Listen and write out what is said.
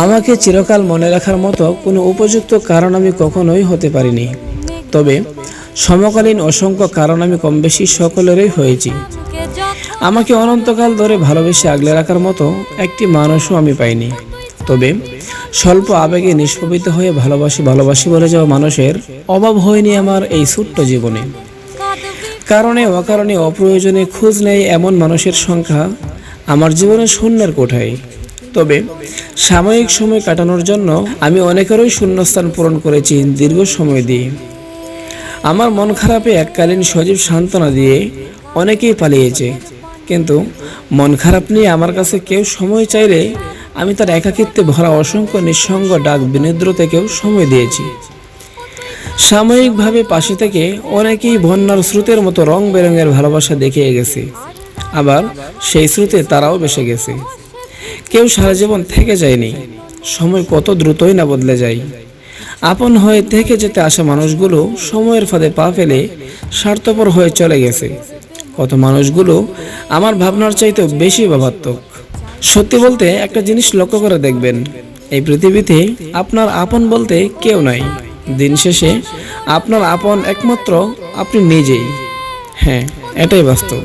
আমাকে চিরকাল মনে রাখার মতো কোনো উপযুক্ত কারণ আমি কখনোই হতে পারিনি, তবে সমকালীন অসংখ্য কারণ আমি কম বেশি সকলেরই হয়েছি। আমাকে অনন্তকাল ধরে ভালোবেসে আগলে রাখার মতো একটি মানুষও আমি পাইনি, তবে স্বল্প আবেগে নিষ্পবিত হয়ে ভালোবাসি বলে যাওয়া মানুষের অভাব হয়নি আমার এই ছোট্ট জীবনে। কারণে অকারণে অপ্রয়োজনে খোঁজ নেই এমন মানুষের সংখ্যা আমার জীবনে শূন্যের কোঠায়। তবে সাময়িক সময় কাটানোর জন্য আমি অনেকেরই শূন্যস্থান পূরণ করেছি দীর্ঘ সময় দিয়ে। আমার মন খারাপে এককালীন সজীব সান্ত্বনা দিয়ে অনেকেই পালিয়েছে, কিন্তু মন খারাপ নিয়ে আমার কাছে কেউ সময় চাইলে আমি তার একাকিত্বে ভরা অসংখ্য নিঃসঙ্গ ডাক বিনিদ্র থেকেও সময় দিয়েছি। সাময়িকভাবে পাশে থেকে অনেকেই বন্যার স্রোতের মতো রং বেরঙের ভালোবাসা দেখিয়ে গেছে, আবার সেই স্রোতে তারাও ভেসে গেছে। কেউ সারা জীবন থেকে যায়নি, সময় কত দ্রুতই না বদলে যায়। আপন হয়ে থেকে যেতে আসা মানুষগুলো সময়ের ফাঁদে পা ফেলে স্বার্থপর হয়ে চলে গেছে। কত মানুষগুলো আমার ভাবনার চাইতেও বেশি ভাবাত্মক। সত্যি বলতে একটা জিনিস লক্ষ্য করে দেখবেন, এই পৃথিবীতে আপনার আপন বলতে কেউ নাই। দিন শেষে আপনার আপন একমাত্র আপনি নিজেই। হ্যাঁ, এটাই বাস্তব।